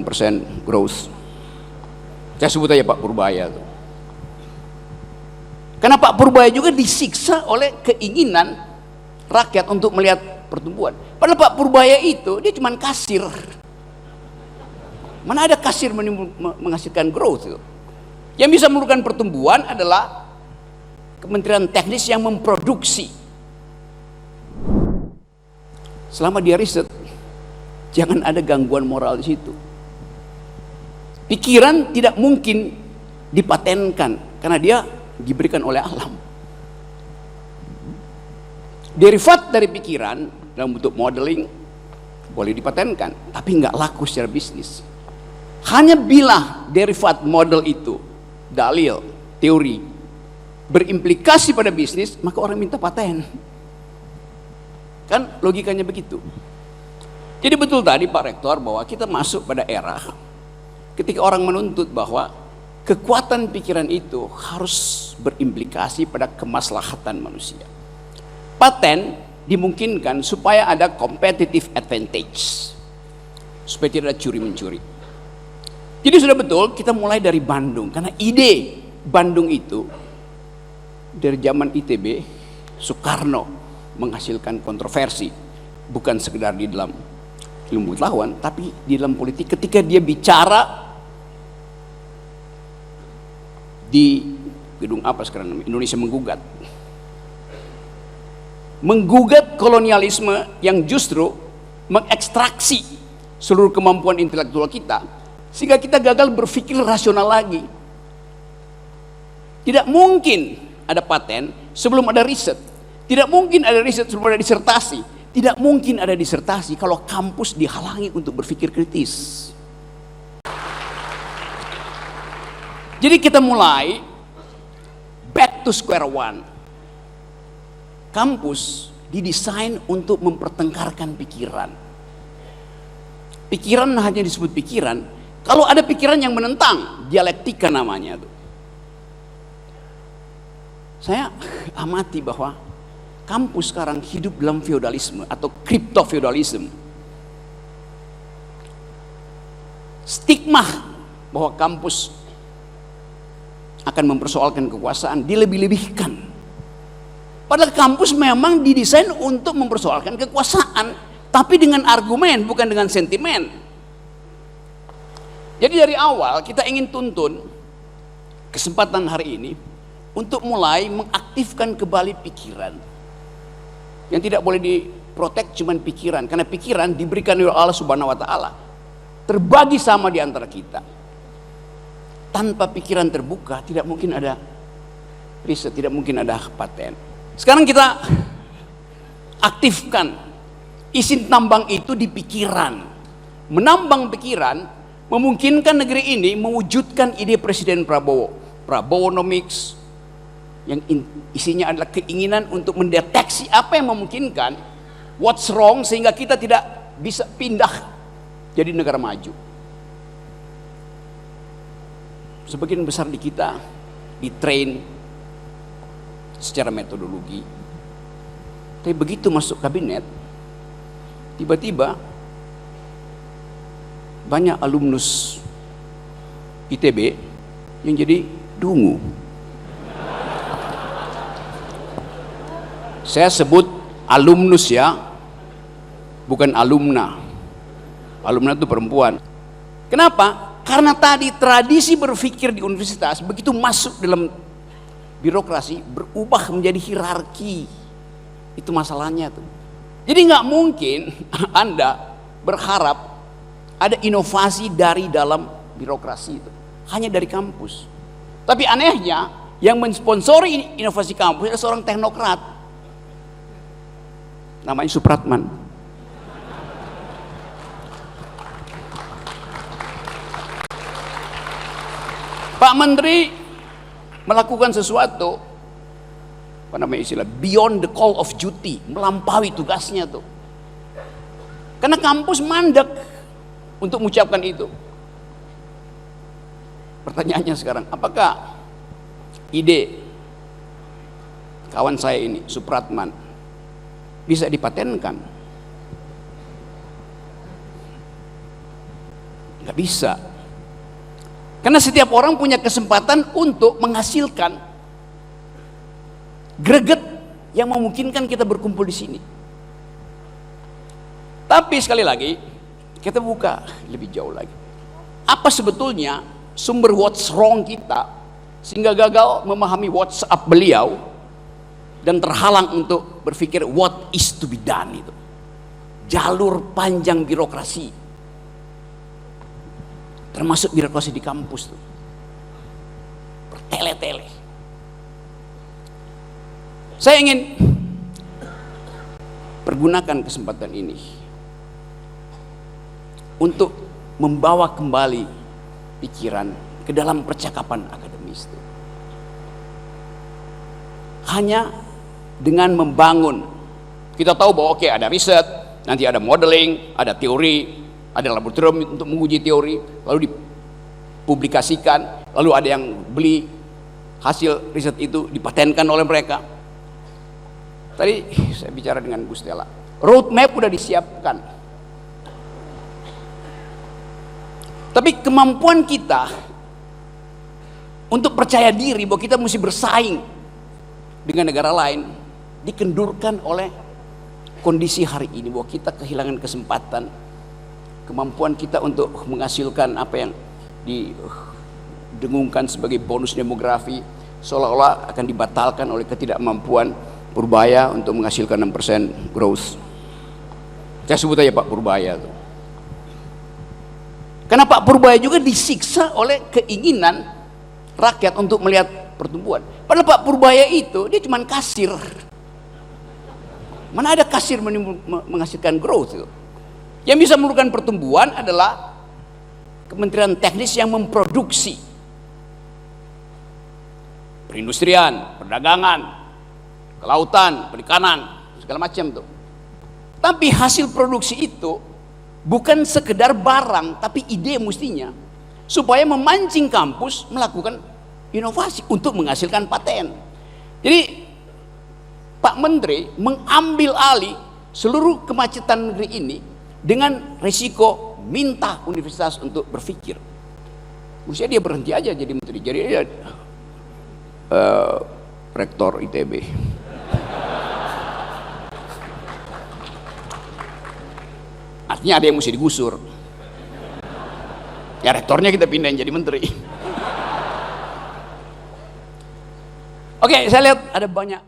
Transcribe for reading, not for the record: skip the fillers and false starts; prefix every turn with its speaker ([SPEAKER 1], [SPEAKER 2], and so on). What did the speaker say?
[SPEAKER 1] 6% growth. Saya sebut aja Pak Purbaya tuh. Karena Pak Purbaya juga disiksa oleh keinginan rakyat untuk melihat pertumbuhan. Padahal Pak Purbaya itu dia cuma kasir. Mana ada kasir menghasilkan growth itu? Yang bisa menurunkan pertumbuhan adalah Kementerian Teknis yang memproduksi. Selama dia riset, jangan ada gangguan moral di situ. Pikiran tidak mungkin dipatenkan karena dia diberikan oleh alam. Derivat dari pikiran dalam bentuk modeling boleh dipatenkan, tapi nggak laku secara bisnis. Hanya bila derivat model itu, dalil, teori, berimplikasi pada bisnis, maka orang minta paten. Kan logikanya begitu. Jadi betul tadi Pak Rektor bahwa kita masuk pada era ketika orang menuntut bahwa kekuatan pikiran itu harus berimplikasi pada kemaslahatan manusia. Paten dimungkinkan supaya ada competitive advantage, supaya tidak ada curi-mencuri. Jadi sudah betul kita mulai dari Bandung, karena ide Bandung itu dari zaman ITB, Soekarno menghasilkan kontroversi, bukan sekedar di dalam ilmu pengetahuan, tapi di dalam politik. Ketika dia bicara di gedung apa sekarang namanya, Indonesia menggugat kolonialisme yang justru mengekstraksi seluruh kemampuan intelektual kita, sehingga kita gagal berpikir rasional lagi. Tidak mungkin ada paten sebelum ada riset, tidak mungkin ada riset sebelum ada disertasi, tidak mungkin ada disertasi kalau kampus dihalangi untuk berpikir kritis. Jadi kita mulai back to square one. Kampus didesain untuk mempertengkarkan pikiran. Pikiran hanya disebut pikiran kalau ada pikiran yang menentang, dialektika namanya tuh. Saya amati bahwa kampus sekarang hidup dalam feodalisme atau kripto-feodalisme. Stigma bahwa kampus akan mempersoalkan kekuasaan dilebih-lebihkan. Padahal kampus memang didesain untuk mempersoalkan kekuasaan, tapi dengan argumen, bukan dengan sentimen. Jadi dari awal kita ingin tuntun kesempatan hari ini untuk mulai mengaktifkan kembali pikiran. Yang tidak boleh diprotek cuma pikiran, karena pikiran diberikan oleh Allah Subhanahu wa taala. Terbagi sama di antara kita. Tanpa pikiran terbuka tidak mungkin ada riset, tidak mungkin ada paten. Sekarang kita aktifkan isi tambang itu di pikiran. Menambang pikiran memungkinkan negeri ini mewujudkan ide Presiden Prabowo, Prabowonomics, yang isinya adalah keinginan untuk mendeteksi apa yang memungkinkan, what's wrong, sehingga kita tidak bisa pindah jadi negara maju. Sebagian besar di kita ditrain secara metodologi, tapi begitu masuk kabinet, tiba-tiba banyak alumnus ITB yang jadi dungu. Saya sebut alumnus ya, bukan alumna. Alumna itu perempuan. Kenapa? Karena tadi tradisi berpikir di universitas begitu masuk dalam birokrasi berubah menjadi hierarki. Itu masalahnya tuh. Jadi nggak mungkin Anda berharap ada inovasi dari dalam birokrasi itu, hanya dari kampus. Tapi anehnya yang mensponsori inovasi kampus adalah seorang teknokrat, namanya Supratman. Pak Menteri melakukan sesuatu, apa namanya istilah, beyond the call of duty, melampaui tugasnya tuh. Karena kampus mandek untuk mengucapkan itu. Pertanyaannya sekarang, apakah ide kawan saya ini, Supratman, bisa dipatenkan? Nggak bisa. Karena setiap orang punya kesempatan untuk menghasilkan greget yang memungkinkan kita berkumpul di sini. Tapi sekali lagi, kita buka lebih jauh lagi. Apa sebetulnya sumber what's wrong kita sehingga gagal memahami what's up beliau dan terhalang untuk berpikir what is to be done itu. Jalur panjang birokrasi. Termasuk birokrasi di kampus tuh. Bertele-tele. Saya ingin pergunakan kesempatan ini untuk membawa kembali pikiran ke dalam percakapan akademis itu. Hanya dengan membangun, kita tahu bahwa oke, ada riset, nanti ada modeling, ada teori, ada laboratorium untuk menguji teori, lalu dipublikasikan, lalu ada yang beli hasil riset itu dipatenkan oleh mereka. Tadi saya bicara dengan Bu Stella, roadmap udah disiapkan. Tapi kemampuan kita untuk percaya diri bahwa kita mesti bersaing dengan negara lain dikendurkan oleh kondisi hari ini, bahwa kita kehilangan kesempatan, kemampuan kita untuk menghasilkan apa yang didengungkan sebagai bonus demografi seolah-olah akan dibatalkan oleh ketidakmampuan Purbaya untuk menghasilkan 6% growth. Saya sebut aja Pak Purbaya tuh. Karena Pak Purbaya juga disiksa oleh keinginan rakyat untuk melihat pertumbuhan. Padahal Pak Purbaya itu dia cuma kasir. Mana ada kasir menghasilkan growth itu? Yang bisa menurunkan pertumbuhan adalah Kementerian Teknis yang memproduksi. Perindustrian, perdagangan, kelautan, perikanan, segala macam tuh. Tapi hasil produksi itu bukan sekedar barang, tapi ide mestinya, supaya memancing kampus melakukan inovasi untuk menghasilkan paten. Jadi Pak Menteri mengambil alih seluruh kemacetan negeri ini dengan risiko minta universitas untuk berpikir. Mestinya dia berhenti aja jadi menteri, jadi dia rektor ITB. Artinya ada yang mesti digusur. Ya rektornya kita pindahin jadi menteri. Oke, saya lihat ada banyak